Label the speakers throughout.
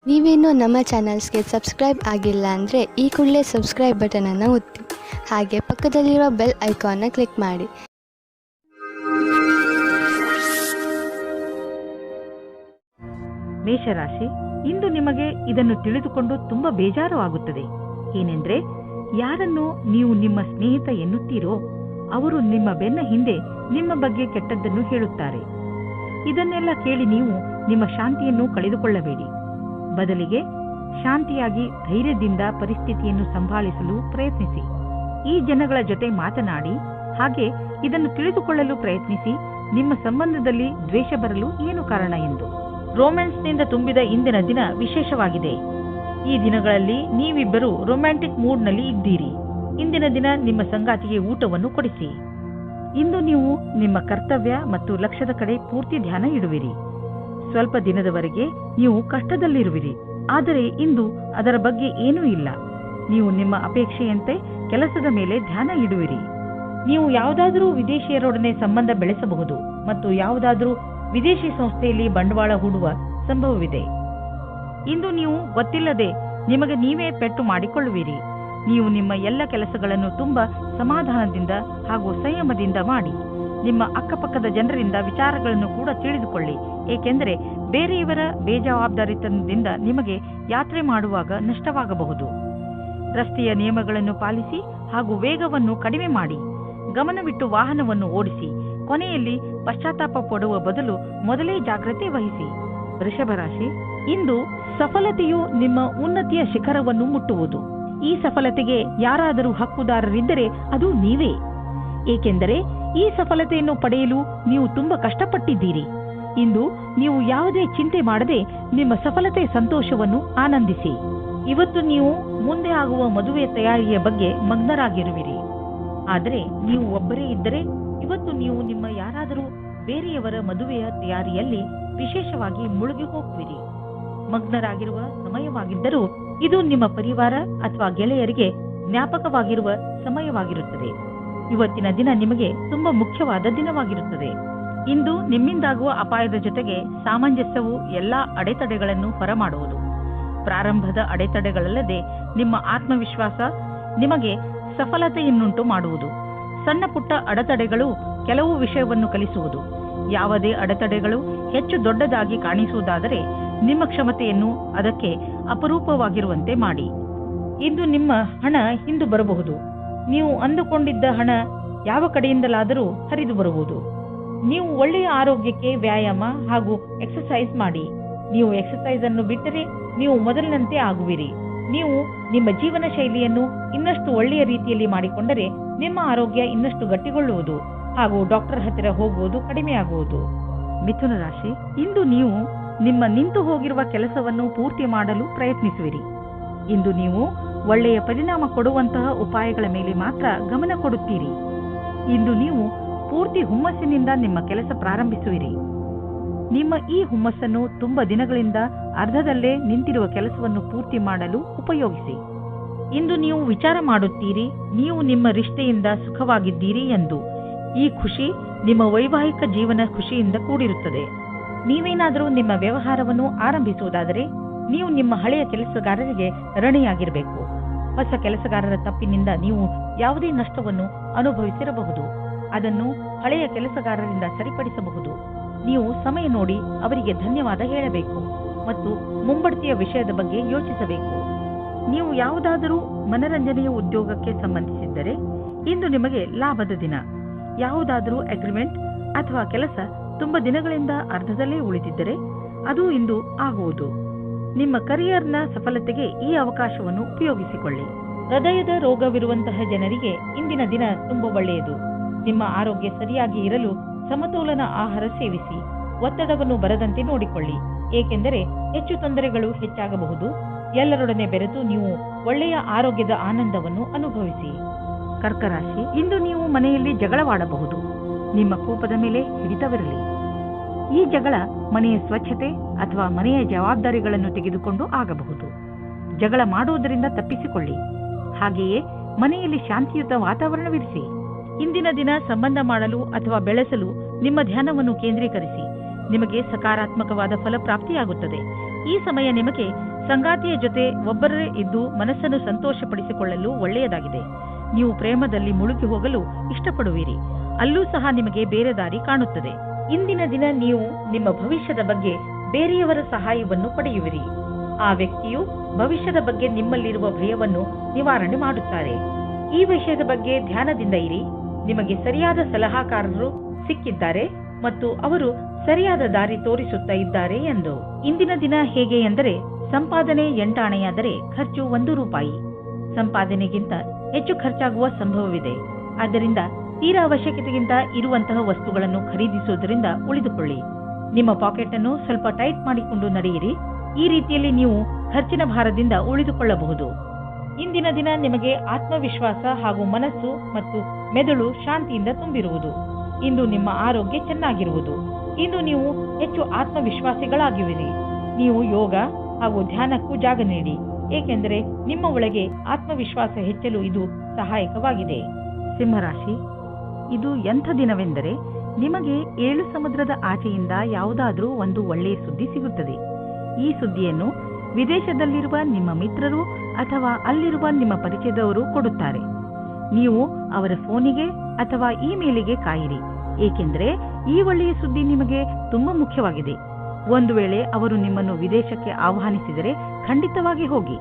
Speaker 1: ನೀವೇನೂ ನಮ್ಮ ಚಾನಲ್ಸ್ಗೆ ಸಬ್ಸ್ಕ್ರೈಬ್ ಆಗಿಲ್ಲ ಅಂದರೆ ಈ ಕೂಡಲೇ ಸಬ್ಸ್ಕ್ರೈಬ್ ಬಟನನ್ನು ಒತ್ತಿ, ಹಾಗೆ ಪಕ್ಕದಲ್ಲಿರುವ ಬೆಲ್ ಐಕಾನ್ನ ಕ್ಲಿಕ್ ಮಾಡಿ.
Speaker 2: ಮೇಷರಾಶಿ, ಇಂದು ನಿಮಗೆ ಇದನ್ನು ತಿಳಿದುಕೊಂಡು ತುಂಬಾ ಬೇಜಾರು ಆಗುತ್ತದೆ. ಏನೆಂದ್ರೆ, ಯಾರನ್ನು ನೀವು ನಿಮ್ಮ ಸ್ನೇಹಿತ ಎನ್ನುತ್ತೀರೋ ಅವರು ನಿಮ್ಮ ಬೆನ್ನ ಹಿಂದೆ ನಿಮ್ಮ ಬಗ್ಗೆ ಕೆಟ್ಟದ್ದನ್ನು ಹೇಳುತ್ತಾರೆ. ಇದನ್ನೆಲ್ಲ ಕೇಳಿ ನೀವು ನಿಮ್ಮ ಶಾಂತಿಯನ್ನು ಕಳೆದುಕೊಳ್ಳಬೇಡಿ. ಬದಲಿಗೆ ಶಾಂತಿಯಾಗಿ ಧೈರ್ಯದಿಂದ ಪರಿಸ್ಥಿತಿಯನ್ನು ಸಂಭಾಳಿಸಲು ಪ್ರಯತ್ನಿಸಿ. ಈ ಜನಗಳ ಜೊತೆ ಮಾತನಾಡಿ, ಹಾಗೆ ಇದನ್ನು ತಿಳಿದುಕೊಳ್ಳಲು ಪ್ರಯತ್ನಿಸಿ, ನಿಮ್ಮ ಸಂಬಂಧದಲ್ಲಿ ದ್ವೇಷ ಬರಲು ಏನು ಕಾರಣ ಎಂದು. ರೊಮ್ಯಾನ್ಸ್ನಿಂದ ತುಂಬಿದ ಇಂದಿನ ದಿನ ವಿಶೇಷವಾಗಿದೆ. ಈ ದಿನಗಳಲ್ಲಿ ನೀವಿಬ್ಬರು ರೊಮ್ಯಾಂಟಿಕ್ ಮೂಡ್ನಲ್ಲಿ ಇದ್ದೀರಿ. ಇಂದಿನ ದಿನ ನಿಮ್ಮ ಸಂಗಾತಿಗೆ ಊಟವನ್ನು ಕೊಡಿಸಿ. ಇಂದು ನೀವು ನಿಮ್ಮ ಕರ್ತವ್ಯ ಮತ್ತು ಲಕ್ಷ್ಯದ ಕಡೆ ಪೂರ್ತಿ ಧ್ಯಾನ ಇಡುವಿರಿ. ಸ್ವಲ್ಪ ದಿನದವರೆಗೆ ನೀವು ಕಷ್ಟದಲ್ಲಿರುವಿರಿ, ಆದರೆ ಇಂದು ಅದರ ಬಗ್ಗೆ ಏನೂ ಇಲ್ಲ. ನೀವು ನಿಮ್ಮ ಅಪೇಕ್ಷೆಯಂತೆ ಕೆಲಸದ ಮೇಲೆ ಧ್ಯಾನ ಇಡುವಿರಿ. ನೀವು ಯಾವುದಾದರೂ ವಿದೇಶಿಯರೊಡನೆ ಸಂಬಂಧ ಬೆಳೆಸಬಹುದು ಮತ್ತು ಯಾವುದಾದರೂ ವಿದೇಶಿ ಸಂಸ್ಥೆಯಲ್ಲಿ ಬಂಡವಾಳ ಹೂಡುವ ಸಂಭವವಿದೆ. ಇಂದು ನೀವು ಗೊತ್ತಿಲ್ಲದೆ ನಿಮಗೆ ನೀವೇ ಪೆಟ್ಟು ಮಾಡಿಕೊಳ್ಳುವಿರಿ. ನೀವು ನಿಮ್ಮ ಎಲ್ಲ ಕೆಲಸಗಳನ್ನು ತುಂಬಾ ಸಮಾಧಾನದಿಂದ ಹಾಗೂ ಸಂಯಮದಿಂದ ಮಾಡಿ. ನಿಮ್ಮ ಅಕ್ಕಪಕ್ಕದ ಜನರಿಂದ ವಿಚಾರಗಳನ್ನು ಕೂಡ ತಿಳಿದುಕೊಳ್ಳಿ, ಏಕೆಂದರೆ ಬೇರೆಯವರ ಬೇಜವಾಬ್ದಾರಿತನದಿಂದ ನಿಮಗೆ ಯಾತ್ರೆ ಮಾಡುವಾಗ ನಷ್ಟವಾಗಬಹುದು. ರಸ್ತೆಯ ನಿಯಮಗಳನ್ನು ಪಾಲಿಸಿ ಹಾಗೂ ವೇಗವನ್ನು ಕಡಿಮೆ ಮಾಡಿ. ಗಮನವಿಟ್ಟು ವಾಹನವನ್ನು ಓಡಿಸಿ. ಕೊನೆಯಲ್ಲಿ ಪಶ್ಚಾತ್ತಾಪ ಪಡುವ ಬದಲು ಮೊದಲೇ ಜಾಗ್ರತೆ ವಹಿಸಿ. ವೃಷಭ ರಾಶಿ, ಇಂದು ಸಫಲತೆಯು ನಿಮ್ಮ ಉನ್ನತಿಯ ಶಿಖರವನ್ನು ಮುಟ್ಟುವುದು. ಈ ಸಫಲತೆಗೆ ಯಾರಾದರೂ ಹಕ್ಕುದಾರರಿದ್ದರೆ ಅದು ನೀವೇ, ಏಕೆಂದರೆ ಈ ಸಫಲತೆಯನ್ನು ಪಡೆಯಲು ನೀವು ತುಂಬಾ ಕಷ್ಟಪಟ್ಟಿದ್ದೀರಿ. ಇಂದು ನೀವು ಯಾವುದೇ ಚಿಂತೆ ಮಾಡದೆ ನಿಮ್ಮ ಸಫಲತೆ ಸಂತೋಷವನ್ನು ಆನಂದಿಸಿ. ಇವತ್ತು ನೀವು ಮುಂದೆ ಆಗುವ ಮದುವೆಯ ತಯಾರಿಯ ಬಗ್ಗೆ ಮಗ್ನರಾಗಿರುವಿರಿ. ಆದರೆ ನೀವು ಒಬ್ಬರೇ ಇದ್ದರೆ ಇವತ್ತು ನೀವು ನಿಮ್ಮ ಯಾರಾದರೂ ಬೇರೆಯವರ ಮದುವೆಯ ತಯಾರಿಯಲ್ಲಿ ವಿಶೇಷವಾಗಿ ಮುಳುಗಿ ಹೋಗುವಿರಿ. ಮಗ್ನರಾಗಿರುವ ಸಮಯವಾಗಿದ್ದರೂ ಇದು ನಿಮ್ಮ ಪರಿವಾರ ಅಥವಾ ಗೆಳೆಯರಿಗೆ ಜ್ಞಾಪಕವಾಗಿರುವ ಸಮಯವಾಗಿರುತ್ತದೆ. ಇವತ್ತಿನ ದಿನ ನಿಮಗೆ ತುಂಬಾ ಮುಖ್ಯವಾದ ದಿನವಾಗಿರುತ್ತದೆ. ಇಂದು ನಿಮ್ಮಿಂದಾಗುವ ಅಪಾಯದ ಜೊತೆಗೆ ಸಾಮಂಜಸ್ಯವು ಎಲ್ಲಾ ಅಡೆತಡೆಗಳನ್ನು ಹೊರಮಾಡುವುದು. ಪ್ರಾರಂಭದ ಅಡೆತಡೆಗಳಲ್ಲದೆ ನಿಮ್ಮ ಆತ್ಮವಿಶ್ವಾಸ ನಿಮಗೆ ಸಫಲತೆಯನ್ನುಂಟು ಮಾಡುವುದು. ಸಣ್ಣ ಪುಟ್ಟ ಅಡೆತಡೆಗಳು ಕೆಲವು ವಿಷಯವನ್ನು ಕಲಿಸುವುದು. ಯಾವುದೇ ಅಡೆತಡೆಗಳು ಹೆಚ್ಚು ದೊಡ್ಡದಾಗಿ ಕಾಣಿಸುವುದಾದರೆ ನಿಮ್ಮ ಕ್ಷಮತೆಯನ್ನು ಅದಕ್ಕೆ ಅಪರೂಪವಾಗಿರುವಂತೆ ಮಾಡಿ. ಇಂದು ನಿಮ್ಮ ಹಣ ಹಿಂದು ಬರಬಹುದು. ನೀವು ಅಂದುಕೊಂಡಿದ್ದ ಹಣ ಯಾವ ಕಡೆಯಿಂದಲಾದರೂ ಹರಿದು ಬರಬಹುದು. ನೀವು ಒಳ್ಳೆಯ ಆರೋಗ್ಯಕ್ಕೆ ವ್ಯಾಯಾಮ ಹಾಗೂ ಎಕ್ಸರ್ಸೈಸ್ ಮಾಡಿ. ನೀವು ಎಕ್ಸರ್ಸೈಸ್ ಅನ್ನು ಬಿಟ್ಟರೆ ನೀವು ಮೊದಲಿನಂತೆ ಆಗುವಿರಿ. ನೀವು ನಿಮ್ಮ ಜೀವನ ಶೈಲಿಯನ್ನು ಇನ್ನಷ್ಟು ಒಳ್ಳೆಯ ರೀತಿಯಲ್ಲಿ ಮಾಡಿಕೊಂಡರೆ ನಿಮ್ಮ ಆರೋಗ್ಯ ಇನ್ನಷ್ಟು ಗಟ್ಟಿಗೊಳ್ಳುವುದು ಹಾಗೂ ಡಾಕ್ಟರ್ ಹತ್ತಿರ ಹೋಗುವುದು ಕಡಿಮೆಯಾಗುವುದು. ಮಿಥುನ ರಾಶಿ, ಇಂದು ನೀವು ನಿಮ್ಮ ನಿಂತು ಹೋಗಿರುವ ಕೆಲಸವನ್ನು ಪೂರ್ತಿ ಮಾಡಲು ಪ್ರಯತ್ನಿಸುವಿರಿ. ಇಂದು ನೀವು ಒಳ್ಳೆಯ ಪರಿಣಾಮ ಕೊಡುವಂತಹ ಉಪಾಯಗಳ ಮೇಲೆ ಮಾತ್ರ ಗಮನ ಕೊಡುತ್ತೀರಿ. ಇಂದು ನೀವು ಪೂರ್ತಿ ಹುಮ್ಮಸ್ಸಿನಿಂದ ನಿಮ್ಮ ಕೆಲಸ ಪ್ರಾರಂಭಿಸುವಿರಿ. ನಿಮ್ಮ ಈ ಹುಮ್ಮಸ್ಸನ್ನು ತುಂಬಾ ದಿನಗಳಿಂದ ಅರ್ಧದಲ್ಲೇ ನಿಂತಿರುವ ಕೆಲಸವನ್ನು ಪೂರ್ತಿ ಮಾಡಲು ಉಪಯೋಗಿಸಿ. ಇಂದು ನೀವು ವಿಚಾರ ಮಾಡುತ್ತೀರಿ, ನೀವು ನಿಮ್ಮ ರಿಶ್ತೆಯಿಂದ ಸುಖವಾಗಿದ್ದೀರಿ ಎಂದು. ಈ ಖುಷಿ ನಿಮ್ಮ ವೈವಾಹಿಕ ಜೀವನ ಖುಷಿಯಿಂದ ಕೂಡಿರುತ್ತದೆ. ನೀವೇನಾದರೂ ನಿಮ್ಮ ವ್ಯವಹಾರವನ್ನು ಆರಂಭಿಸುವುದಾದರೆ ನೀವು ನಿಮ್ಮ ಹಳೆಯ ಕೆಲಸಗಾರರಿಗೆ ಋಣಿಯಾಗಿರಬೇಕು. ಹೊಸ ಕೆಲಸಗಾರರ ತಪ್ಪಿನಿಂದ ನೀವು ಯಾವುದೇ ನಷ್ಟವನ್ನು ಅನುಭವಿಸಿರಬಹುದು. ಅದನ್ನು ಹಳೆಯ ಕೆಲಸಗಾರರಿಂದ ಸರಿಪಡಿಸಬಹುದು. ನೀವು ಸಮಯ ನೋಡಿ ಅವರಿಗೆ ಧನ್ಯವಾದ ಹೇಳಬೇಕು ಮತ್ತು ಮುಂಬಡ್ತಿಯ ವಿಷಯದ ಬಗ್ಗೆ ಯೋಚಿಸಬೇಕು. ನೀವು ಯಾವುದಾದರೂ ಮನರಂಜನೆಯ ಉದ್ಯೋಗಕ್ಕೆ ಸಂಬಂಧಿಸಿದ್ದರೆ ಇಂದು ನಿಮಗೆ ಲಾಭದ ದಿನ. ಯಾವುದಾದರೂ ಅಗ್ರಿಮೆಂಟ್ ಅಥವಾ ಕೆಲಸ ತುಂಬಾ ದಿನಗಳಿಂದ ಅರ್ಧದಲ್ಲೇ ಉಳಿದಿದ್ದರೆ ಅದು ಇಂದು ಆಗುವುದು. ನಿಮ್ಮ ಕರಿಯರ್ನ ಸಫಲತೆಗೆ ಈ ಅವಕಾಶವನ್ನು ಉಪಯೋಗಿಸಿಕೊಳ್ಳಿ. ಹೃದಯದ ರೋಗವಿರುವಂತಹ ಜನರಿಗೆ ಇಂದಿನ ದಿನ ತುಂಬಾ ಒಳ್ಳೆಯದು. ನಿಮ್ಮ ಆರೋಗ್ಯ ಸರಿಯಾಗಿ ಇರಲು ಸಮತೋಲನ ಆಹಾರ ಸೇವಿಸಿ. ಒತ್ತಡವನ್ನು ಬರದಂತೆ ನೋಡಿಕೊಳ್ಳಿ, ಏಕೆಂದರೆ ಹೆಚ್ಚು ತೊಂದರೆಗಳು ಹೆಚ್ಚಾಗಬಹುದು. ಎಲ್ಲರೊಡನೆ ಬೆರೆತು ನೀವು ಒಳ್ಳೆಯ ಆರೋಗ್ಯದ ಆನಂದವನ್ನು ಅನುಭವಿಸಿ. ಕರ್ಕರಾಶಿ, ಇಂದು ನೀವು ಮನೆಯಲ್ಲಿ ಜಗಳವಾಡಬಹುದು. ನಿಮ್ಮ ಕೋಪದ ಮೇಲೆ ಹಿಡಿತವಿರಲಿ. ಈ ಜಗಳ ಮನೆಯ ಸ್ವಚ್ಛತೆ ಅಥವಾ ಮನೆಯ ಜವಾಬ್ದಾರಿಗಳನ್ನು ತೆಗೆದುಕೊಂಡು ಆಗಬಹುದು. ಜಗಳ ಮಾಡುವುದರಿಂದ ತಪ್ಪಿಸಿಕೊಳ್ಳಿ. ಹಾಗೆಯೇ ಮನೆಯಲ್ಲಿ ಶಾಂತಿಯುತ ವಾತಾವರಣವಿರಿಸಿ. ಇಂದಿನ ದಿನ ಸಂಬಂಧ ಮಾಡಲು ಅಥವಾ ಬೆಳೆಸಲು ನಿಮ್ಮ ಧ್ಯಾನವನ್ನು ಕೇಂದ್ರೀಕರಿಸಿ. ನಿಮಗೆ ಸಕಾರಾತ್ಮಕವಾದ ಫಲಪ್ರಾಪ್ತಿಯಾಗುತ್ತದೆ. ಈ ಸಮಯ ನಿಮಗೆ ಸಂಗಾತಿಯ ಜೊತೆ ಒಬ್ಬರೇ ಇದ್ದು ಮನಸ್ಸನ್ನು ಸಂತೋಷಪಡಿಸಿಕೊಳ್ಳಲು ಒಳ್ಳೆಯದಾಗಿದೆ. ನೀವು ಪ್ರೇಮದಲ್ಲಿ ಮುಳುಗಿ ಹೋಗಲು ಇಷ್ಟಪಡುವಿರಿ. ಅಲ್ಲೂ ಸಹ ನಿಮಗೆ ಬೇರೆ ದಾರಿ ಕಾಣುತ್ತದೆ. ಇಂದಿನ ದಿನ ನೀವು ನಿಮ್ಮ ಭವಿಷ್ಯದ ಬಗ್ಗೆ ಬೇರೆಯವರ ಸಹಾಯವನ್ನು ಪಡೆಯುವಿರಿ. ಆ ವ್ಯಕ್ತಿಯು ಭವಿಷ್ಯದ ಬಗ್ಗೆ ನಿಮ್ಮಲ್ಲಿರುವ ಭಯವನ್ನು ನಿವಾರಣೆ ಮಾಡುತ್ತಾರೆ. ಈ ವಿಷಯದ ಬಗ್ಗೆ ಧ್ಯಾನದಿಂದ ಇರಿ. ನಿಮಗೆ ಸರಿಯಾದ ಸಲಹಾಕಾರರು ಸಿಕ್ಕಿದ್ದಾರೆ ಮತ್ತು ಅವರು ಸರಿಯಾದ ದಾರಿ ತೋರಿಸುತ್ತಾ ಇದ್ದಾರೆ ಎಂದು. ಇಂದಿನ ದಿನ ಹೇಗೆ ಎಂದರೆ, ಸಂಪಾದನೆ 8 ಆಣೆಯಾದರೆ ಖರ್ಚು 1 ರೂಪಾಯಿ. ಸಂಪಾದನೆಗಿಂತ ಹೆಚ್ಚು ಖರ್ಚಾಗುವ ಸಂಭವವಿದೆ. ಆದ್ದರಿಂದ ತೀರಾ ಅವಶ್ಯಕತೆಗಿಂತ ಇರುವಂತಹ ವಸ್ತುಗಳನ್ನು ಖರೀದಿಸುವುದರಿಂದ ಉಳಿದುಕೊಳ್ಳಿ. ನಿಮ್ಮ ಪಾಕೆಟ್ ಅನ್ನು ಸ್ವಲ್ಪ ಟೈಟ್ ಮಾಡಿಕೊಂಡು ನಡೆಯಿರಿ. ಈ ರೀತಿಯಲ್ಲಿ ನೀವು ಖರ್ಚಿನ ಭಾರದಿಂದ ಉಳಿದುಕೊಳ್ಳಬಹುದು. ಇಂದಿನ ದಿನ ನಿಮಗೆ ಆತ್ಮವಿಶ್ವಾಸ ಹಾಗೂ ಮನಸ್ಸು ಮತ್ತು ಮೆದುಳು ಶಾಂತಿಯಿಂದ ತುಂಬಿರುವುದು. ಇಂದು ನಿಮ್ಮ ಆರೋಗ್ಯ ಚೆನ್ನಾಗಿರುವುದು. ಇಂದು ನೀವು ಹೆಚ್ಚು ಆತ್ಮವಿಶ್ವಾಸಿಗಳಾಗಿರುವಿರಿ. ನೀವು ಯೋಗ ಹಾಗೂ ಧ್ಯಾನಕ್ಕೂ ಜಾಗ ನೀಡಿ, ಏಕೆಂದರೆ ನಿಮ್ಮ ಒಳಗೆ ಆತ್ಮವಿಶ್ವಾಸ ಹೆಚ್ಚಲು ಇದು ಸಹಾಯಕವಾಗಿದೆ. ಸಿಂಹರಾಶಿ, ಇದು ಎಂಥ ದಿನವೆಂದರೆ ನಿಮಗೆ 7 ಸಮುದ್ರದ ಆಚೆಯಿಂದ ಯಾವುದಾದ್ರೂ ಒಂದು ಒಳ್ಳೆಯ ಸುದ್ದಿ ಸಿಗುತ್ತದೆ. ಈ ಸುದ್ದಿಯನ್ನು ವಿದೇಶದಲ್ಲಿರುವ ನಿಮ್ಮ ಮಿತ್ರರು ಅಥವಾ ಅಲ್ಲಿರುವ ನಿಮ್ಮ ಪರಿಚಯದವರು ಕೊಡುತ್ತಾರೆ. ನೀವು ಅವರ ಫೋನಿಗೆ ಅಥವಾ ಇಮೇಲಿಗೆ ಕಾಯಿರಿ, ಏಕೆಂದರೆ ಈ ಒಳ್ಳೆಯ ಸುದ್ದಿ ನಿಮಗೆ ತುಂಬಾ ಮುಖ್ಯವಾಗಿದೆ. ಒಂದು ವೇಳೆ ಅವರು ನಿಮ್ಮನ್ನು ವಿದೇಶಕ್ಕೆ ಆಹ್ವಾನಿಸಿದರೆ ಖಂಡಿತವಾಗಿ ಹೋಗಿ.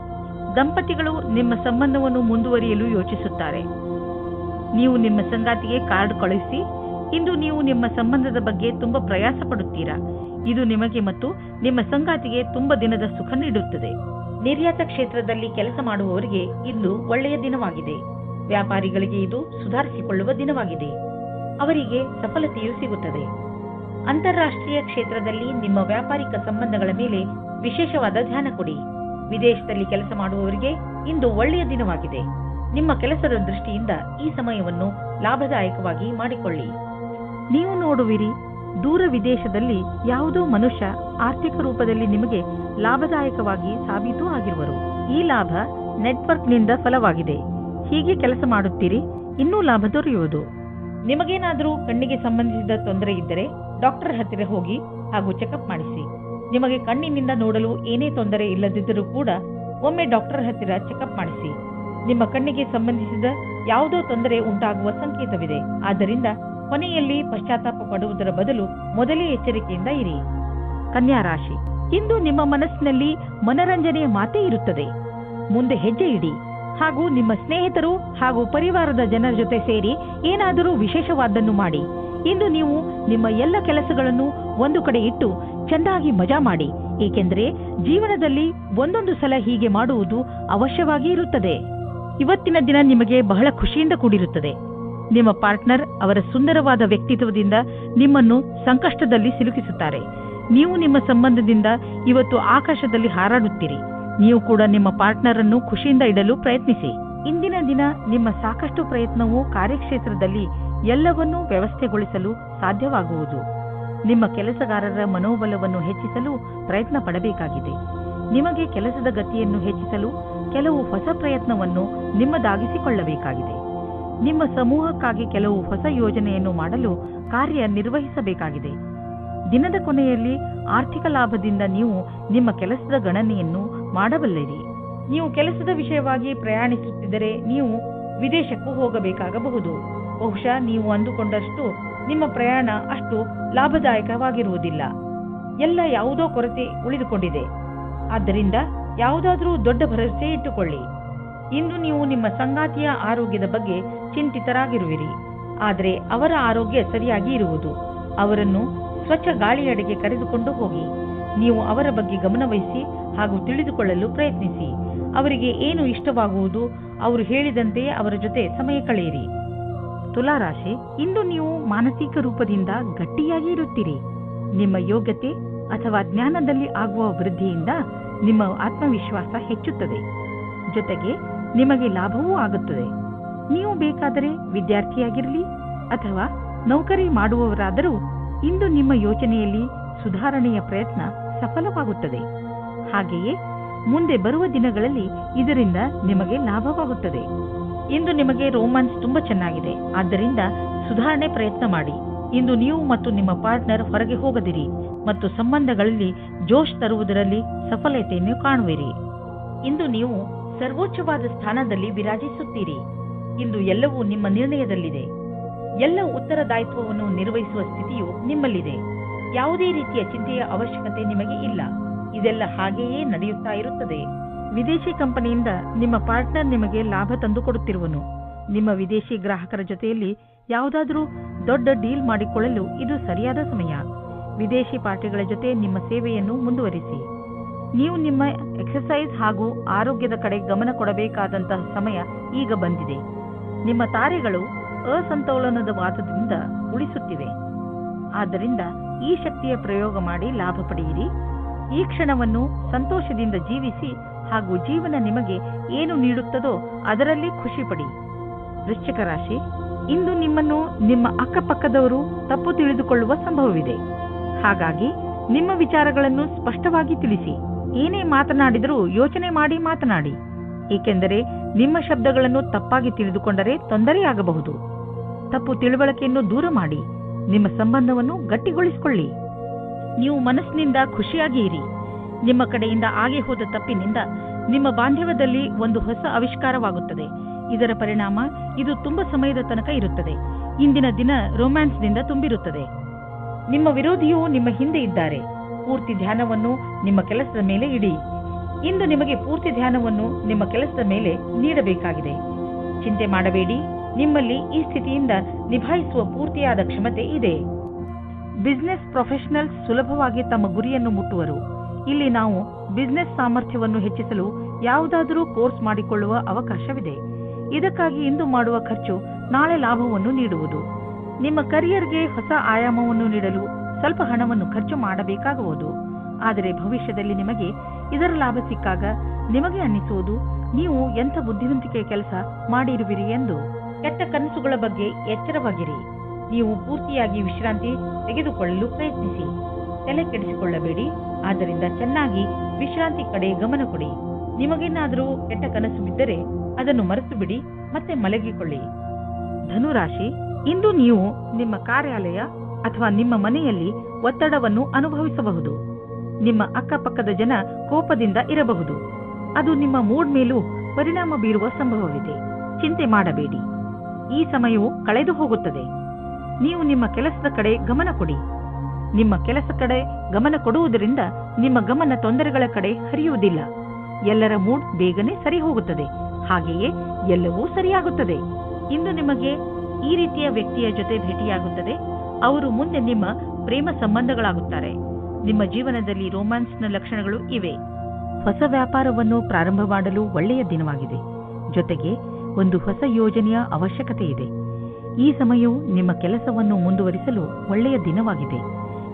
Speaker 2: ದಂಪತಿಗಳು ನಿಮ್ಮ ಸಂಬಂಧವನ್ನು ಮುಂದುವರಿಯಲು ಯೋಚಿಸುತ್ತಾರೆ. ನೀವು ನಿಮ್ಮ ಸಂಗಾತಿಗೆ ಕಾರ್ಡ್ ಕಳುಹಿಸಿ. ಇಂದು ನೀವು ನಿಮ್ಮ ಸಂಬಂಧದ ಬಗ್ಗೆ ತುಂಬಾ ಪ್ರಯಾಸ ಪಡುತ್ತೀರಾ. ಇದು ನಿಮಗೆ ಮತ್ತು ನಿಮ್ಮ ಸಂಗಾತಿಗೆ ತುಂಬಾ ದಿನದ ಸುಖ ನೀಡುತ್ತದೆ. ನಿರ್ಯಾತ ಕ್ಷೇತ್ರದಲ್ಲಿ ಕೆಲಸ ಮಾಡುವವರಿಗೆ ಇಂದು ಒಳ್ಳೆಯ ದಿನವಾಗಿದೆ. ವ್ಯಾಪಾರಿಗಳಿಗೆ ಇದು ಸುಧಾರಿಸಿಕೊಳ್ಳುವ ದಿನವಾಗಿದೆ. ಅವರಿಗೆ ಸಫಲತೆಯೂ ಸಿಗುತ್ತದೆ. ಅಂತಾರಾಷ್ಟ್ರೀಯ ಕ್ಷೇತ್ರದಲ್ಲಿ ನಿಮ್ಮ ವ್ಯಾಪಾರಿಕ ಸಂಬಂಧಗಳ ಮೇಲೆ ವಿಶೇಷವಾದ ಧ್ಯಾನ ಕೊಡಿ. ವಿದೇಶದಲ್ಲಿ ಕೆಲಸ ಮಾಡುವವರಿಗೆ ಇಂದು ಒಳ್ಳೆಯ ದಿನವಾಗಿದೆ. ನಿಮ್ಮ ಕೆಲಸದ ದೃಷ್ಟಿಯಿಂದ ಈ ಸಮಯವನ್ನು ಲಾಭದಾಯಕವಾಗಿ ಮಾಡಿಕೊಳ್ಳಿ. ನೀವು ನೋಡುವಿರಿ, ದೂರ ವಿದೇಶದಲ್ಲಿ ಯಾವುದೋ ಮನುಷ್ಯ ಆರ್ಥಿಕ ರೂಪದಲ್ಲಿ ನಿಮಗೆ ಲಾಭದಾಯಕವಾಗಿ ಸಾಬೀತು ಆಗಿರುವರು. ಈ ಲಾಭ ನೆಟ್ವರ್ಕ್ನಿಂದ ಫಲವಾಗಿದೆ. ಹೀಗೆ ಕೆಲಸ ಮಾಡುತ್ತೀರಿ, ಇನ್ನೂ ಲಾಭ ದೊರೆಯುವುದು. ನಿಮಗೇನಾದರೂ ಕಣ್ಣಿಗೆ ಸಂಬಂಧಿಸಿದ ತೊಂದರೆ ಇದ್ದರೆ ಡಾಕ್ಟರ್ ಹತ್ತಿರ ಹೋಗಿ ಹಾಗೂ ಚೆಕಪ್ ಮಾಡಿಸಿ. ನಿಮಗೆ ಕಣ್ಣಿನಿಂದ ನೋಡಲು ಏನೇ ತೊಂದರೆ ಇಲ್ಲದಿದ್ದರೂ ಕೂಡ ಒಮ್ಮೆ ಡಾಕ್ಟರ್ ಹತ್ತಿರ ಚೆಕಪ್ ಮಾಡಿಸಿ. ನಿಮ್ಮ ಕಣ್ಣಿಗೆ ಸಂಬಂಧಿಸಿದ ಯಾವುದೋ ತೊಂದರೆ ಉಂಟಾಗುವ ಸಂಕೇತವಿದೆ. ಆದ್ದರಿಂದ ಕೊನೆಯಲ್ಲಿ ಪಶ್ಚಾತ್ತಾಪ ಪಡುವುದರ ಬದಲು ಮೊದಲೇ ಎಚ್ಚರಿಕೆಯಿಂದ ಇರಿ. ಕನ್ಯಾ ರಾಶಿ, ಇಂದು ನಿಮ್ಮ ಮನಸ್ಸಿನಲ್ಲಿ ಮನರಂಜನೆಯ ಮಾತೇ ಇರುತ್ತದೆ. ಮುಂದೆ ಹೆಜ್ಜೆ ಇಡಿ ಹಾಗೂ ನಿಮ್ಮ ಸ್ನೇಹಿತರು ಹಾಗೂ ಪರಿವಾರದ ಜನರ ಜೊತೆ ಸೇರಿ ಏನಾದರೂ ವಿಶೇಷವಾದ್ದನ್ನು ಮಾಡಿ. ಇಂದು ನೀವು ನಿಮ್ಮ ಎಲ್ಲ ಕೆಲಸಗಳನ್ನು ಒಂದು ಕಡೆ ಇಟ್ಟು ಚೆನ್ನಾಗಿ ಮಜಾ ಮಾಡಿ, ಏಕೆಂದರೆ ಜೀವನದಲ್ಲಿ ಒಂದೊಂದು ಸಲ ಹೀಗೆ ಮಾಡುವುದು ಅವಶ್ಯವಾಗಿ ಇರುತ್ತದೆ. ಇವತ್ತಿನ ದಿನ ನಿಮಗೆ ಬಹಳ ಖುಷಿಯಿಂದ ಕೂಡಿರುತ್ತದೆ. ನಿಮ್ಮ ಪಾರ್ಟ್ನರ್ ಅವರ ಸುಂದರವಾದ ವ್ಯಕ್ತಿತ್ವದಿಂದ ನಿಮ್ಮನ್ನು ಸಂಕಷ್ಟದಲ್ಲಿ ಸಿಲುಕಿಸುತ್ತಾರೆ. ನೀವು ನಿಮ್ಮ ಸಂಬಂಧದಿಂದ ಇವತ್ತು ಆಕಾಶದಲ್ಲಿ ಹಾರಾಡುತ್ತೀರಿ. ನೀವು ಕೂಡ ನಿಮ್ಮ ಪಾರ್ಟ್ನರ್ ಅನ್ನು ಖುಷಿಯಿಂದ ಇಡಲು ಪ್ರಯತ್ನಿಸಿ. ಇಂದಿನ ದಿನ ನಿಮ್ಮ ಸಾಕಷ್ಟು ಪ್ರಯತ್ನವು ಕಾರ್ಯಕ್ಷೇತ್ರದಲ್ಲಿ ಎಲ್ಲವನ್ನೂ ವ್ಯವಸ್ಥೆಗೊಳಿಸಲು ಸಾಧ್ಯವಾಗುವುದು. ನಿಮ್ಮ ಕೆಲಸಗಾರರ ಮನೋಬಲವನ್ನು ಹೆಚ್ಚಿಸಲು ಪ್ರಯತ್ನ ಪಡಬೇಕಾಗಿದೆ. ನಿಮಗೆ ಕೆಲಸದ ಗತಿಯನ್ನು ಹೆಚ್ಚಿಸಲು ಕೆಲವು ಹೊಸ ಪ್ರಯತ್ನವನ್ನು ನಿಮ್ಮದಾಗಿಸಿಕೊಳ್ಳಬೇಕಾಗಿದೆ. ನಿಮ್ಮ ಸಮೂಹಕ್ಕಾಗಿ ಕೆಲವು ಹೊಸ ಯೋಜನೆಯನ್ನು ಮಾಡಲು ಕಾರ್ಯನಿರ್ವಹಿಸಬೇಕಾಗಿದೆ. ದಿನದ ಕೊನೆಯಲ್ಲಿ ಆರ್ಥಿಕ ಲಾಭದಿಂದ ನೀವು ನಿಮ್ಮ ಕೆಲಸದ ಗಣನೆಯನ್ನು ಮಾಡಬಲ್ಲಿರಿ. ನೀವು ಕೆಲಸದ ವಿಷಯವಾಗಿ ಪ್ರಯಾಣಿಸುತ್ತಿದ್ದರೆ ನೀವು ವಿದೇಶಕ್ಕೂ ಹೋಗಬೇಕಾಗಬಹುದು. ಬಹುಶಃ ನೀವು ಅಂದುಕೊಂಡಷ್ಟು ನಿಮ್ಮ ಪ್ರಯಾಣ ಅಷ್ಟು ಲಾಭದಾಯಕವಾಗಿರುವುದಿಲ್ಲ. ಎಲ್ಲ ಯಾವುದೋ ಕೊರತೆ ಉಳಿದುಕೊಂಡಿದೆ. ಆದ್ದರಿಂದ ಯಾವುದಾದ್ರೂ ದೊಡ್ಡ ಭರವಸೆ ಇಟ್ಟುಕೊಳ್ಳಿ. ಇಂದು ನೀವು ನಿಮ್ಮ ಸಂಗಾತಿಯ ಆರೋಗ್ಯದ ಬಗ್ಗೆ ಚಿಂತಿತರಾಗಿರುವಿರಿ. ಆದರೆ ಅವರ ಆರೋಗ್ಯ ಸರಿಯಾಗಿ ಇರುವುದು. ಅವರನ್ನು ಸ್ವಚ್ಛ ಗಾಳಿಯಡೆಗೆ ಕರೆದುಕೊಂಡು ಹೋಗಿ. ನೀವು ಅವರ ಬಗ್ಗೆ ಗಮನವಹಿಸಿ ಹಾಗೂ ತಿಳಿದುಕೊಳ್ಳಲು ಪ್ರಯತ್ನಿಸಿ. ಅವರಿಗೆ ಏನು ಇಷ್ಟವಾಗುವುದು ಅವರು ಹೇಳಿದಂತೆಯೇ ಅವರ ಜೊತೆ ಸಮಯ ಕಳೆಯಿರಿ. ತುಲಾರಾಶಿ, ಇಂದು ನೀವು ಮಾನಸಿಕ ರೂಪದಿಂದ ಗಟ್ಟಿಯಾಗಿ ಇರುತ್ತೀರಿ. ನಿಮ್ಮ ಯೋಗ್ಯತೆ ಅಥವಾ ಜ್ಞಾನದಲ್ಲಿ ಆಗುವ ವೃದ್ಧಿಯಿಂದ ನಿಮ್ಮ ಆತ್ಮವಿಶ್ವಾಸ ಹೆಚ್ಚುತ್ತದೆ. ಜೊತೆಗೆ ನಿಮಗೆ ಲಾಭವೂ ಆಗುತ್ತದೆ. ನೀವು ಬೇಕಾದರೆ ವಿದ್ಯಾರ್ಥಿಯಾಗಿರಲಿ ಅಥವಾ ನೌಕರಿ ಮಾಡುವವರಾದರೂ ಇಂದು ನಿಮ್ಮ ಯೋಚನೆಯಲ್ಲಿ ಸುಧಾರಣೆಯ ಪ್ರಯತ್ನ ಸಫಲವಾಗುತ್ತದೆ. ಹಾಗೆಯೇ ಮುಂದೆ ಬರುವ ದಿನಗಳಲ್ಲಿ ಇದರಿಂದ ನಿಮಗೆ ಲಾಭವಾಗುತ್ತದೆ. ಇಂದು ನಿಮಗೆ ರೋಮಾನ್ಸ್ ತುಂಬಾ ಚೆನ್ನಾಗಿದೆ. ಆದ್ದರಿಂದ ಸುಧಾರಣೆ ಪ್ರಯತ್ನ ಮಾಡಿ. ಇಂದು ನೀವು ಮತ್ತು ನಿಮ್ಮ ಪಾರ್ಟ್ನರ್ ಹೊರಗೆ ಹೋಗದಿರಿ ಮತ್ತು ಸಂಬಂಧಗಳಲ್ಲಿ ಜೋಶ್ ತರುವುದರಲ್ಲಿ ಸಫಲತೆಯನ್ನು ಕಾಣುವಿರಿ. ಇಂದು ನೀವು ಸರ್ವೋಚ್ಚವಾದ ಸ್ಥಾನದಲ್ಲಿ ವಿರಾಜಿಸುತ್ತೀರಿ. ಇಂದು ಎಲ್ಲವೂ ನಿಮ್ಮ ನಿರ್ಣಯದಲ್ಲಿದೆ. ಎಲ್ಲ ಉತ್ತರದಾಯಿತ್ವವನ್ನು ನಿರ್ವಹಿಸುವ ಸ್ಥಿತಿಯು ನಿಮ್ಮಲ್ಲಿದೆ. ಯಾವುದೇ ರೀತಿಯ ಚಿಂತೆಯ ಅವಶ್ಯಕತೆ ನಿಮಗೆ ಇಲ್ಲ. ಇದೆಲ್ಲ ಹಾಗೆಯೇ ನಡೆಯುತ್ತಾ ಇರುತ್ತದೆ. ವಿದೇಶಿ ಕಂಪನಿಯಿಂದ ನಿಮ್ಮ ಪಾರ್ಟ್ನರ್ ನಿಮಗೆ ಲಾಭ ತಂದುಕೊಡುತ್ತಿರುವನು. ನಿಮ್ಮ ವಿದೇಶಿ ಗ್ರಾಹಕರ ಜೊತೆಯಲ್ಲಿ ಯಾವುದಾದರೂ ದೊಡ್ಡ ಡೀಲ್ ಮಾಡಿಕೊಳ್ಳಲು ಇದು ಸರಿಯಾದ ಸಮಯ. ವಿದೇಶಿ ಪಾರ್ಟಿಗಳ ಜೊತೆ ನಿಮ್ಮ ಸೇವೆಯನ್ನು ಮುಂದುವರಿಸಿ. ನೀವು ನಿಮ್ಮ ಎಕ್ಸರ್ಸೈಸ್ ಹಾಗೂ ಆರೋಗ್ಯದ ಕಡೆ ಗಮನ ಕೊಡಬೇಕಾದಂತಹ ಸಮಯ ಈಗ ಬಂದಿದೆ. ನಿಮ್ಮ ತಾರೆಗಳು ಅಸಂತೋಲನದ ವಾದದಿಂದ ಉಳಿಸುತ್ತಿವೆ. ಆದ್ದರಿಂದ ಈ ಶಕ್ತಿಯ ಪ್ರಯೋಗ ಮಾಡಿ ಲಾಭ ಪಡೆಯಿರಿ. ಈ ಕ್ಷಣವನ್ನು ಸಂತೋಷದಿಂದ ಜೀವಿಸಿ ಹಾಗೂ ಜೀವನ ನಿಮಗೆ ಏನು ನೀಡುತ್ತದೋ ಅದರಲ್ಲಿ ಖುಷಿ ಪಡಿ. ವೃಶ್ಚಿಕ ರಾಶಿ, ಇಂದು ನಿಮ್ಮನ್ನು ನಿಮ್ಮ ಅಕ್ಕಪಕ್ಕದವರು ತಪ್ಪು ತಿಳಿದುಕೊಳ್ಳುವ ಸಂಭವವಿದೆ. ಹಾಗಾಗಿ ನಿಮ್ಮ ವಿಚಾರಗಳನ್ನು ಸ್ಪಷ್ಟವಾಗಿ ತಿಳಿಸಿ. ಏನೇ ಮಾತನಾಡಿದರೂ ಯೋಚನೆ ಮಾಡಿ ಮಾತನಾಡಿ. ಏಕೆಂದರೆ ನಿಮ್ಮ ಶಬ್ದಗಳನ್ನು ತಪ್ಪಾಗಿ ತಿಳಿದುಕೊಂಡರೆ ತೊಂದರೆಯಾಗಬಹುದು. ತಪ್ಪು ತಿಳುವಳಿಕೆಯನ್ನು ದೂರ ಮಾಡಿ ನಿಮ್ಮ ಸಂಬಂಧವನ್ನು ಗಟ್ಟಿಗೊಳಿಸಿಕೊಳ್ಳಿ. ನೀವು ಮನಸ್ಸಿನಿಂದ ಖುಷಿಯಾಗಿ ಇರಿ. ನಿಮ್ಮ ಕಡೆಯಿಂದ ಆಗಿ ಹೋದ ತಪ್ಪಿನಿಂದ ನಿಮ್ಮ ಬಾಂಧವ್ಯದಲ್ಲಿ ಒಂದು ಹೊಸ ಆವಿಷ್ಕಾರವಾಗುತ್ತದೆ. ಇದರ ಪರಿಣಾಮ ಇದು ತುಂಬಾ ಸಮಯದ ತನಕ ಇರುತ್ತದೆ. ಇಂದಿನ ದಿನ ರೊಮ್ಯಾನ್ಸ್ನಿಂದ ತುಂಬಿರುತ್ತದೆ. ನಿಮ್ಮ ವಿರೋಧಿಯು ನಿಮ್ಮ ಹಿಂದೆ ಇದ್ದಾರೆ. ಪೂರ್ತಿ ಧ್ಯಾನವನ್ನು ನಿಮ್ಮ ಕೆಲಸದ ಮೇಲೆ ಇಡಿ. ಇಂದು ನಿಮಗೆ ಪೂರ್ತಿ ಧ್ಯಾನವನ್ನು ನಿಮ್ಮ ಕೆಲಸದ ಮೇಲೆ ನೀಡಬೇಕಾಗಿದೆ. ಚಿಂತೆ ಮಾಡಬೇಡಿ. ನಿಮ್ಮಲ್ಲಿ ಈ ಸ್ಥಿತಿಯಿಂದ ನಿಭಾಯಿಸುವ ಪೂರ್ತಿಯಾದ ಕ್ಷಮತೆ ಇದೆ. ಬಿಸಿನೆಸ್ ಪ್ರೊಫೆಷನಲ್ಸ್ ಸುಲಭವಾಗಿ ತಮ್ಮ ಗುರಿಯನ್ನು ಮುಟ್ಟುವರು. ಇಲ್ಲಿ ನಾವು ಬಿಸಿನೆಸ್ ಸಾಮರ್ಥ್ಯವನ್ನು ಹೆಚ್ಚಿಸಲು ಯಾವುದಾದರೂ ಕೋರ್ಸ್ ಮಾಡಿಕೊಳ್ಳುವ ಅವಕಾಶವಿದೆ. ಇದಕ್ಕಾಗಿ ಇಂದು ಮಾಡುವ ಖರ್ಚು ನಾಳೆ ಲಾಭವನ್ನು ನೀಡುವುದು. ನಿಮ್ಮ ಕರಿಯರ್ಗೆ ಹೊಸ ಆಯಾಮವನ್ನು ನೀಡಲು ಸ್ವಲ್ಪ ಹಣವನ್ನು ಖರ್ಚು ಮಾಡಬೇಕಾಗಬಹುದು. ಆದರೆ ಭವಿಷ್ಯದಲ್ಲಿ ನಿಮಗೆ ಇದರ ಲಾಭ ಸಿಕ್ಕಾಗ ನಿಮಗೆ ಅನ್ನಿಸುವುದು ನೀವು ಎಂಥ ಬುದ್ಧಿವಂತಿಕೆ ಕೆಲಸ ಮಾಡಿರುವಿರಿ ಎಂದು. ಕೆಟ್ಟ ಕನಸುಗಳ ಬಗ್ಗೆ ಎಚ್ಚರವಾಗಿರಿ. ನೀವು ಪೂರ್ತಿಯಾಗಿ ವಿಶ್ರಾಂತಿ ತೆಗೆದುಕೊಳ್ಳಲು ಪ್ರಯತ್ನಿಸಿ. ತಲೆ ಕೆಡಿಸಿಕೊಳ್ಳಬೇಡಿ. ಆದ್ದರಿಂದ ಚೆನ್ನಾಗಿ ವಿಶ್ರಾಂತಿ ಕಡೆ ಗಮನ ಕೊಡಿ. ನಿಮಗೇನಾದರೂ ಕೆಟ್ಟ ಕನಸು ಬಿದ್ದರೆ ಅದನ್ನು ಮರೆತು ಬಿಡಿ ಮತ್ತೆ ಮಲಗಿಕೊಳ್ಳಿ. ಧನುರಾಶಿ, ಇಂದು ನೀವು ನಿಮ್ಮ ಕಾರ್ಯಾಲಯ ಅಥವಾ ನಿಮ್ಮ ಮನೆಯಲ್ಲಿ ಒತ್ತಡವನ್ನು ಅನುಭವಿಸಬಹುದು. ನಿಮ್ಮ ಅಕ್ಕಪಕ್ಕದ ಜನ ಕೋಪದಿಂದ ಇರಬಹುದು. ಅದು ನಿಮ್ಮ ಮೂಡ್ ಮೇಲೂ ಪರಿಣಾಮ ಬೀರುವ ಸಂಭವವಿದೆ. ಚಿಂತೆ ಮಾಡಬೇಡಿ. ಈ ಸಮಯವು ಕಳೆದು ಹೋಗುತ್ತದೆ. ನೀವು ನಿಮ್ಮ ಕೆಲಸದ ಕಡೆ ಗಮನ ಕೊಡಿ. ನಿಮ್ಮ ಕೆಲಸ ಕಡೆ ಗಮನ ಕೊಡುವುದರಿಂದ ನಿಮ್ಮ ಗಮನ ತೊಂದರೆಗಳ ಕಡೆ ಹರಿಯುವುದಿಲ್ಲ. ಎಲ್ಲರ ಮೂಡ್ ಬೇಗನೆ ಸರಿ ಹೋಗುತ್ತದೆ. ಹಾಗೆಯೇ ಎಲ್ಲವೂ ಸರಿಯಾಗುತ್ತದೆ. ಇಂದು ನಿಮಗೆ ಈ ರೀತಿಯ ವ್ಯಕ್ತಿಯ ಜೊತೆ ಭೇಟಿಯಾಗುತ್ತದೆ. ಅವರು ಮುಂದೆ ನಿಮ್ಮ ಪ್ರೇಮ ಸಂಬಂಧಗಳಾಗುತ್ತಾರೆ. ನಿಮ್ಮ ಜೀವನದಲ್ಲಿ ರೊಮ್ಯಾನ್ಸ್ನ ಲಕ್ಷಣಗಳು ಇವೆ. ಹೊಸ ವ್ಯಾಪಾರವನ್ನು ಪ್ರಾರಂಭ ಮಾಡಲು ಒಳ್ಳೆಯ ದಿನವಾಗಿದೆ. ಜೊತೆಗೆ ಒಂದು ಹೊಸ ಯೋಜನೆಯ ಅವಶ್ಯಕತೆ ಇದೆ. ಈ ಸಮಯವು ನಿಮ್ಮ ಕೆಲಸವನ್ನು ಮುಂದುವರಿಸಲು ಒಳ್ಳೆಯ ದಿನವಾಗಿದೆ.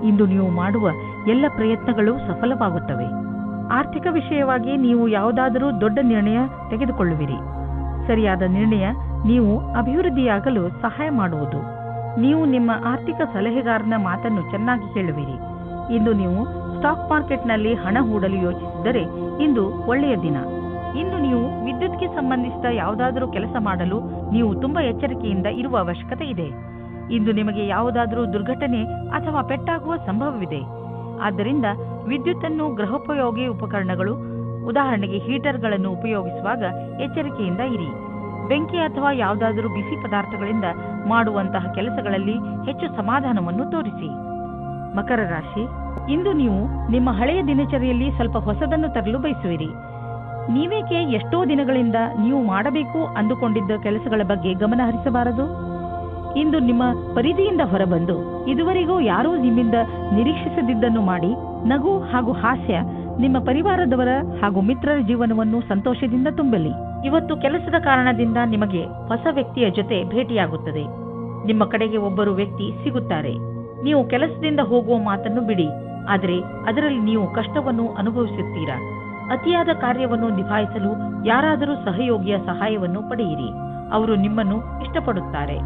Speaker 2: ಇಂದು ನೀವು ಮಾಡುವ ಎಲ್ಲ ಪ್ರಯತ್ನಗಳು ಸಫಲವಾಗುತ್ತವೆ. ಆರ್ಥಿಕ ವಿಷಯವಾಗಿ ನೀವು ಯಾವುದಾದರೂ ದೊಡ್ಡ ನಿರ್ಣಯ ತೆಗೆದುಕೊಳ್ಳುವಿರಿ. ಸರಿಯಾದ ನಿರ್ಣಯ ನೀವು ಅಭಿವೃದ್ಧಿಯಾಗಲು ಸಹಾಯ ಮಾಡುವುದು. ನೀವು ನಿಮ್ಮ ಆರ್ಥಿಕ ಸಲಹೆಗಾರನ ಮಾತನ್ನು ಚೆನ್ನಾಗಿ ಕೇಳುವಿರಿ. ಇಂದು ನೀವು ಸ್ಟಾಕ್ ಮಾರ್ಕೆಟ್ನಲ್ಲಿ ಹಣ ಹೂಡಲು ಯೋಚಿಸಿದರೆ ಇಂದು ಒಳ್ಳೆಯ ದಿನ. ಇಂದು ನೀವು ವಿದ್ಯುತ್ಗೆ ಸಂಬಂಧಿಸಿದ ಯಾವುದಾದರೂ ಕೆಲಸ ಮಾಡಲು ನೀವು ತುಂಬಾ ಎಚ್ಚರಿಕೆಯಿಂದ ಇರುವ ಅವಶ್ಯಕತೆ ಇದೆ. ಇಂದು ನಿಮಗೆ ಯಾವುದಾದರೂ ದುರ್ಘಟನೆ ಅಥವಾ ಪೆಟ್ಟಾಗುವ ಸಂಭವವಿದೆ. ಆದ್ದರಿಂದ ವಿದ್ಯುತ್ತನ್ನು ಗೃಹೋಪಯೋಗಿ ಉಪಕರಣಗಳು, ಉದಾಹರಣೆಗೆ ಹೀಟರ್ಗಳನ್ನು ಉಪಯೋಗಿಸುವಾಗ ಎಚ್ಚರಿಕೆಯಿಂದ ಇರಿ. ಬೆಂಕಿ ಅಥವಾ ಯಾವುದಾದರೂ ಬಿಸಿ ಪದಾರ್ಥಗಳಿಂದ ಮಾಡುವಂತಹ ಕೆಲಸಗಳಲ್ಲಿ ಹೆಚ್ಚು ಸಮಾಧಾನವನ್ನು ತೋರಿಸಿ. ಮಕರ ರಾಶಿ, ಇಂದು ನೀವು ನಿಮ್ಮ ಹಳೆಯ ದಿನಚರಿಯಲ್ಲಿ ಸ್ವಲ್ಪ ಹೊಸದನ್ನು ತರಲು ಬಯಸುವಿರಿ. ನೀವೇಕೆ ಎಷ್ಟೋ ದಿನಗಳಿಂದ ನೀವು ಮಾಡಬೇಕು ಅಂದುಕೊಂಡಿದ್ದ ಕೆಲಸಗಳ ಬಗ್ಗೆ ಗಮನ ಹರಿಸಬಾರದು? ಇಂದು ನಿಮ್ಮ ಪರಿಧಿಯಿಂದ ಹೊರಬಂದು ಇದುವರೆಗೂ ಯಾರೂ ನಿಮ್ಮಿಂದ ನಿರೀಕ್ಷಿಸದಿದ್ದನ್ನು ಮಾಡಿ ನಗು ಹಾಗೂ ಹಾಸ್ಯ ನಿಮ್ಮ ಪರಿವಾರದವರ ಹಾಗೂ ಮಿತ್ರರ ಜೀವನವನ್ನು ಸಂತೋಷದಿಂದ ತುಂಬಲಿ. ಇವತ್ತು ಕೆಲಸದ ಕಾರಣದಿಂದ ನಿಮಗೆ ಹೊಸ ವ್ಯಕ್ತಿಯ ಜೊತೆ ಭೇಟಿಯಾಗುತ್ತದೆ. ನಿಮ್ಮ ಕಡೆಗೆ ಒಬ್ಬರು ವ್ಯಕ್ತಿ ಸಿಗುತ್ತಾರೆ. ನೀವು ಕೆಲಸದಿಂದ ಹೋಗುವ ಮಾತನ್ನು ಬಿಡಿ. ಆದರೆ ಅದರಲ್ಲಿ ನೀವು ಕಷ್ಟವನ್ನು ಅನುಭವಿಸುತ್ತೀರಾ. ಅತಿಯಾದ ಕಾರ್ಯವನ್ನು ನಿಭಾಯಿಸಲು ಯಾರಾದರೂ ಸಹಯೋಗಿಯ ಸಹಾಯವನ್ನು ಪಡೆಯಿರಿ. ಅವರು ನಿಮ್ಮನ್ನು ಇಷ್ಟಪಡುತ್ತಾರೆ.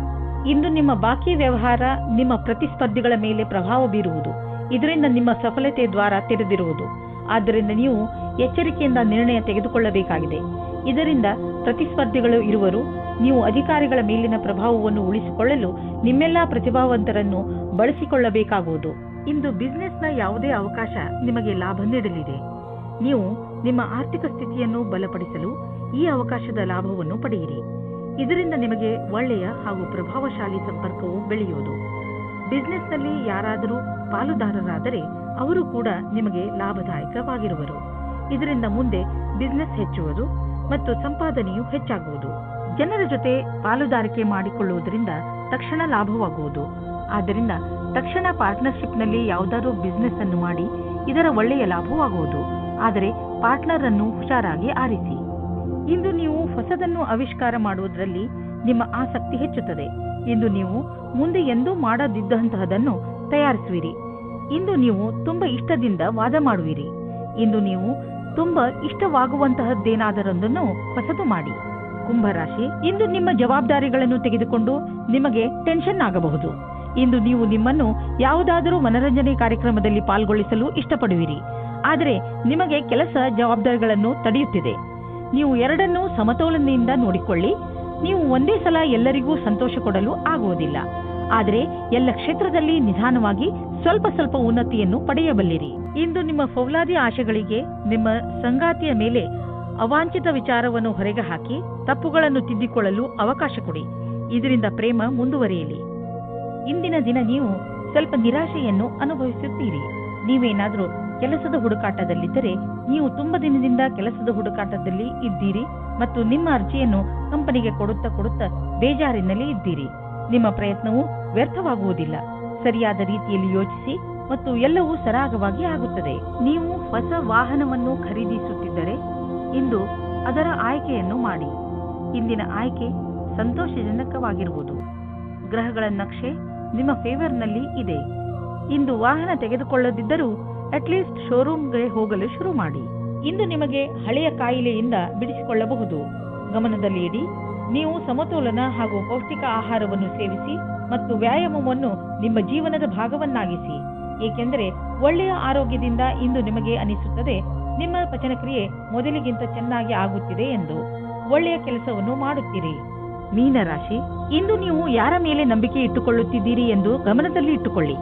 Speaker 2: ಇಂದು ನಿಮ್ಮ ಬಾಕಿ ವ್ಯವಹಾರ ನಿಮ್ಮ ಪ್ರತಿಸ್ಪರ್ಧಿಗಳ ಮೇಲೆ ಪ್ರಭಾವ ಬೀರುವುದು. ಇದರಿಂದ ನಿಮ್ಮ ಸಫಲತೆ ದ್ವಾರ ತೆರೆದಿರುವುದು. ಆದ್ದರಿಂದ ನೀವು ಎಚ್ಚರಿಕೆಯಿಂದ ನಿರ್ಣಯ ತೆಗೆದುಕೊಳ್ಳಬೇಕಾಗಿದೆ. ಇದರಿಂದ ಪ್ರತಿಸ್ಪರ್ಧಿಗಳು ಇರುವರು. ನೀವು ಅಧಿಕಾರಿಗಳ ಮೇಲಿನ ಪ್ರಭಾವವನ್ನು ಉಳಿಸಿಕೊಳ್ಳಲು ನಿಮ್ಮೆಲ್ಲಾ ಪ್ರತಿಭಾವಂತರನ್ನು ಬಳಸಿಕೊಳ್ಳಬೇಕಾಗುವುದು. ಇಂದು ಬಿಸಿನೆಸ್ನ ಯಾವುದೇ ಅವಕಾಶ ನಿಮಗೆ ಲಾಭ ನೀಡಲಿದೆ. ನೀವು ನಿಮ್ಮ ಆರ್ಥಿಕ ಸ್ಥಿತಿಯನ್ನು ಬಲಪಡಿಸಲು ಈ ಅವಕಾಶದ ಲಾಭವನ್ನು ಪಡೆಯಿರಿ. ಇದರಿಂದ ನಿಮಗೆ ಒಳ್ಳೆಯ ಹಾಗೂ ಪ್ರಭಾವಶಾಲಿ ಸಂಪರ್ಕವು ಬೆಳೆಯುವುದು. ಬಿಸಿನೆಸ್ನಲ್ಲಿ ಯಾರಾದರೂ ಪಾಲುದಾರರಾದರೆ ಅವರು ಕೂಡ ನಿಮಗೆ ಲಾಭದಾಯಕವಾಗಿರುವರು. ಇದರಿಂದ ಮುಂದೆ ಬಿಸಿನೆಸ್ ಹೆಚ್ಚುವುದು ಮತ್ತು ಸಂಪಾದನೆಯು ಹೆಚ್ಚಾಗುವುದು. ಜನರ ಜೊತೆ ಪಾಲುದಾರಿಕೆ ಮಾಡಿಕೊಳ್ಳುವುದರಿಂದ ತಕ್ಷಣ ಲಾಭವಾಗುವುದು. ಆದ್ದರಿಂದ ತಕ್ಷಣ ಪಾರ್ಟ್ನರ್ಶಿಪ್ನಲ್ಲಿ ಯಾವುದಾದ್ರೂ ಬಿಸಿನೆಸ್ ಅನ್ನು ಮಾಡಿ ಇದರ ಒಳ್ಳೆಯ ಲಾಭವಾಗುವುದು. ಆದರೆ ಪಾರ್ಟ್ನರ್ ಅನ್ನು ಹುಷಾರಾಗಿ ಆರಿಸಿ. ಇಂದು ನೀವು ಹೊಸದನ್ನು ಆವಿಷ್ಕಾರ ಮಾಡುವುದರಲ್ಲಿ ನಿಮ್ಮ ಆಸಕ್ತಿ ಹೆಚ್ಚುತ್ತದೆ. ಇಂದು ನೀವು ಮುಂದೆ ಎಂದೂ ಮಾಡದಿದ್ದಂತಹದನ್ನು ತಯಾರಿಸುವಿರಿ. ಇಂದು ನೀವು ತುಂಬಾ ಇಷ್ಟದಿಂದ ವಾದ ಮಾಡುವಿರಿ. ಇಂದು ನೀವು ತುಂಬಾ ಇಷ್ಟವಾಗುವಂತಹದ್ದೇನಾದರೊಂದನ್ನು ಹೊಸದು ಮಾಡಿ. ಕುಂಭರಾಶಿ, ಇಂದು ನಿಮ್ಮ ಜವಾಬ್ದಾರಿಗಳನ್ನು ತೆಗೆದುಕೊಂಡು ನಿಮಗೆ ಟೆನ್ಷನ್ ಆಗಬಹುದು. ಇಂದು ನೀವು ನಿಮ್ಮನ್ನು ಯಾವುದಾದರೂ ಮನರಂಜನೆ ಕಾರ್ಯಕ್ರಮದಲ್ಲಿ ಪಾಲ್ಗೊಳಿಸಲು ಇಷ್ಟಪಡುವಿರಿ. ಆದರೆ ನಿಮಗೆ ಕೆಲಸ ಜವಾಬ್ದಾರಿಗಳನ್ನು ತಡೆಯುತ್ತಿದೆ. ನೀವು ಎರಡನ್ನೂ ಸಮತೋಲನೆಯಿಂದ ನೋಡಿಕೊಳ್ಳಿ. ನೀವು ಒಂದೇ ಸಲ ಎಲ್ಲರಿಗೂ ಸಂತೋಷ ಕೊಡಲು ಆಗುವುದಿಲ್ಲ. ಆದರೆ ಎಲ್ಲ ಕ್ಷೇತ್ರದಲ್ಲಿ ನಿಧಾನವಾಗಿ ಸ್ವಲ್ಪ ಸ್ವಲ್ಪ ಉನ್ನತಿಯನ್ನು ಪಡೆಯಬಲ್ಲಿರಿ. ಇಂದು ನಿಮ್ಮ ಫೌಲಾದಿ ಆಶೆಗಳಿಗೆ ನಿಮ್ಮ ಸಂಗಾತಿಯ ಮೇಲೆ ಅವಾಂಛಿತ ವಿಚಾರವನ್ನು ಹೊರಗೆ ಹಾಕಿ ತಪ್ಪುಗಳನ್ನು ತಿದ್ದಿಕೊಳ್ಳಲು ಅವಕಾಶ ಕೊಡಿ. ಇದರಿಂದ ಪ್ರೇಮ ಮುಂದುವರಿಯಲಿ. ಇಂದಿನ ದಿನ ನೀವು ಸ್ವಲ್ಪ ನಿರಾಶೆಯನ್ನು ಅನುಭವಿಸುತ್ತೀರಿ. ನೀವೇನಾದರೂ ಕೆಲಸದ ಹುಡುಕಾಟದಲ್ಲಿದ್ದರೆ ನೀವು ತುಂಬಾ ದಿನದಿಂದ ಕೆಲಸದ ಹುಡುಕಾಟದಲ್ಲಿ ಇದ್ದೀರಿ ಮತ್ತು ನಿಮ್ಮ ಅರ್ಜಿಯನ್ನು ಕಂಪನಿಗೆ ಕೊಡುತ್ತಾ ಬೇಜಾರಿನಲ್ಲಿ ಇದ್ದೀರಿ. ನಿಮ್ಮ ಪ್ರಯತ್ನವು ವ್ಯರ್ಥವಾಗುವುದಿಲ್ಲ. ಸರಿಯಾದ ರೀತಿಯಲ್ಲಿ ಯೋಚಿಸಿ ಮತ್ತು ಎಲ್ಲವೂ ಸರಾಗವಾಗಿ ಆಗುತ್ತದೆ. ನೀವು ಹೊಸ ವಾಹನವನ್ನು ಖರೀದಿಸುತ್ತಿದ್ದರೆ ಇಂದು ಅದರ ಆಯ್ಕೆಯನ್ನು ಮಾಡಿ. ಇಂದಿನ ಆಯ್ಕೆ ಸಂತೋಷಜನಕವಾಗಿರುವುದು. ಗ್ರಹಗಳ ನಕ್ಷೆ ನಿಮ್ಮ ಫೇವರ್ನಲ್ಲಿ ಇದೆ. ಇಂದು ವಾಹನ ತೆಗೆದುಕೊಳ್ಳದಿದ್ದರೂ ಅಟ್ಲೀಸ್ಟ್ ಶೋರೂಮ್ಗೆ ಹೋಗಲು ಶುರು ಮಾಡಿ. ಇಂದು ನಿಮಗೆ ಹಳೆಯ ಕಾಯಿಲೆಯಿಂದ ಬಿಡಿಸಿಕೊಳ್ಳಬಹುದು. ಗಮನದಲ್ಲಿ ಇಡಿ. ನೀವು ಸಮತೋಲನ ಹಾಗೂ ಪೌಷ್ಟಿಕ ಆಹಾರವನ್ನು ಸೇವಿಸಿ ಮತ್ತು ವ್ಯಾಯಾಮವನ್ನು ನಿಮ್ಮ ಜೀವನದ ಭಾಗವನ್ನಾಗಿಸಿ. ಏಕೆಂದರೆ ಒಳ್ಳೆಯ ಆರೋಗ್ಯದಿಂದ ಇಂದು ನಿಮಗೆ ಅನಿಸುತ್ತದೆ ನಿಮ್ಮ ಪಚನಕ್ರಿಯೆ ಮೊದಲಿಗಿಂತ ಚೆನ್ನಾಗಿ ಆಗುತ್ತಿದೆ ಎಂದು. ಒಳ್ಳೆಯ ಕೆಲಸವನ್ನು ಮಾಡುತ್ತೀರಿ. ಮೀನರಾಶಿ, ಇಂದು ನೀವು ಯಾರ ಮೇಲೆ ನಂಬಿಕೆ ಇಟ್ಟುಕೊಳ್ಳುತ್ತಿದ್ದೀರಿ ಎಂದು ಗಮನದಲ್ಲಿ ಇಟ್ಟುಕೊಳ್ಳಿ.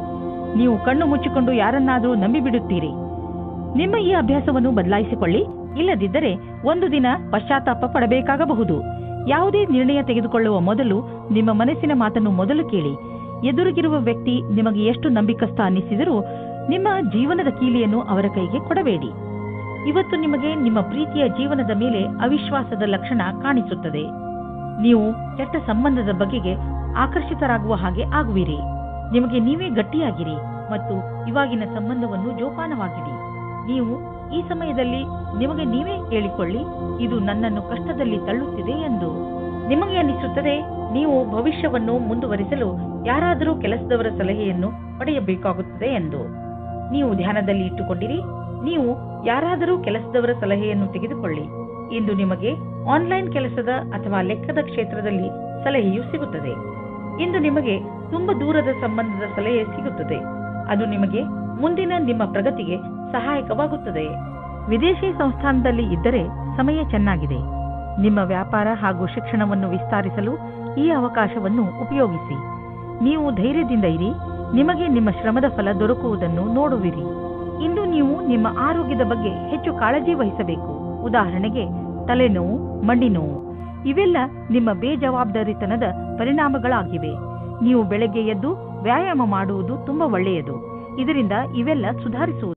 Speaker 2: ನೀವು ಕಣ್ಣು ಮುಚ್ಚಿಕೊಂಡು ಯಾರನ್ನಾದರೂ ನಂಬಿಬಿಡುತ್ತೀರಿ. ನಿಮ್ಮ ಈ ಅಭ್ಯಾಸವನ್ನು ಬದಲಾಯಿಸಿಕೊಳ್ಳಿ. ಇಲ್ಲದಿದ್ದರೆ ಒಂದು ದಿನ ಪಶ್ಚಾತ್ತಾಪ ಪಡಬೇಕಾಗಬಹುದು. ಯಾವುದೇ ನಿರ್ಣಯ ತೆಗೆದುಕೊಳ್ಳುವ ಮೊದಲು ನಿಮ್ಮ ಮನಸ್ಸಿನ ಮಾತನ್ನು ಮೊದಲು ಕೇಳಿ. ಎದುರಿಗಿರುವ ವ್ಯಕ್ತಿ ನಿಮಗೆ ಎಷ್ಟು ನಂಬಿಕಸ್ಥ ಅನ್ನಿಸಿದರೂ ನಿಮ್ಮ ಜೀವನದ ಕೀಲಿಯನ್ನು ಅವರ ಕೈಗೆ ಕೊಡಬೇಡಿ. ಇವತ್ತು ನಿಮಗೆ ನಿಮ್ಮ ಪ್ರೀತಿಯ ಜೀವನದ ಮೇಲೆ ಅವಿಶ್ವಾಸದ ಲಕ್ಷಣ ಕಾಣಿಸುತ್ತದೆ. ನೀವು ಕೆಟ್ಟ ಸಂಬಂಧದ ಬಗೆಗೆ ಆಕರ್ಷಿತರಾಗುವ ಹಾಗೆ ಆಗುವಿರಿ. ನಿಮಗೆ ನೀವೇ ಗಟ್ಟಿಯಾಗಿರಿ ಮತ್ತು ಇವಾಗಿನ ಸಂಬಂಧವನ್ನು ಜೋಪಾನವಾಗಿಡಿ. ನೀವು ಈ ಸಮಯದಲ್ಲಿ ನಿಮಗೆ ನೀವೇ ಹೇಳಿಕೊಳ್ಳಿ, ಇದು ನನ್ನನ್ನು ಕಷ್ಟದಲ್ಲಿ ತಳ್ಳುತ್ತಿದೆ ಎಂದು. ನಿಮಗೆ ಅನಿಸುತ್ತದೆ ನೀವು ಭವಿಷ್ಯವನ್ನು ಮುಂದುವರಿಸಲು ಯಾರಾದರೂ ಕೆಲಸದವರ ಸಲಹೆಯನ್ನು ಪಡೆಯಬೇಕಾಗುತ್ತದೆ ಎಂದು. ನೀವು ಧ್ಯಾನದಲ್ಲಿ ಇಟ್ಟುಕೊಂಡಿರಿ. ನೀವು ಯಾರಾದರೂ ಕೆಲಸದವರ ಸಲಹೆಯನ್ನು ತೆಗೆದುಕೊಳ್ಳಿ. ಇಂದು ನಿಮಗೆ ಆನ್ಲೈನ್ ಕೆಲಸದ ಅಥವಾ ಲೆಕ್ಕದ ಕ್ಷೇತ್ರದಲ್ಲಿ ಸಲಹೆಯು ಸಿಗುತ್ತದೆ. ಇಂದು ನಿಮಗೆ ತುಂಬಾ ದೂರದ ಸಂಬಂಧದ ಸಲಹೆ ಸಿಗುತ್ತದೆ. ಅದು ನಿಮಗೆ ಮುಂದಿನ ನಿಮ್ಮ ಪ್ರಗತಿಗೆ ಸಹಾಯಕವಾಗುತ್ತದೆ. ವಿದೇಶಿ ಸಂಸ್ಥಾನದಲ್ಲಿ ಇದ್ದರೆ ಸಮಯ ಚೆನ್ನಾಗಿದೆ. ನಿಮ್ಮ ವ್ಯಾಪಾರ ಹಾಗೂ ಶಿಕ್ಷಣವನ್ನು ವಿಸ್ತರಿಸಲು ಈ ಅವಕಾಶವನ್ನು ಉಪಯೋಗಿಸಿ. ನೀವು ಧೈರ್ಯದಿಂದ ಇರಿ. ನಿಮಗೆ ನಿಮ್ಮ ಶ್ರಮದ ಫಲ ದೊರಕುವುದನ್ನು ನೋಡುವಿರಿ. ಇಂದು ನೀವು ನಿಮ್ಮ ಆರೋಗ್ಯದ ಬಗ್ಗೆ ಹೆಚ್ಚು ಕಾಳಜಿ ವಹಿಸಬೇಕು. ಉದಾಹರಣೆಗೆ ತಲೆನೋವು, ಮಂಡಿ ನೋವು ಇವೆಲ್ಲ ನಿಮ್ಮ ಬೇಜವಾಬ್ದಾರಿತನದ ಪರಿಣಾಮಗಳಾಗಿವೆ. ನೀವು ಬೆಳಗ್ಗೆ ಎದ್ದು ವ್ಯಾಯಾಮ ಮಾಡುವುದು ತುಂಬಾ ಒಳ್ಳೆಯದು. ಇದರಿಂದ ಇವೆಲ್ಲ ಸುಧಾರಿಸುವುದು.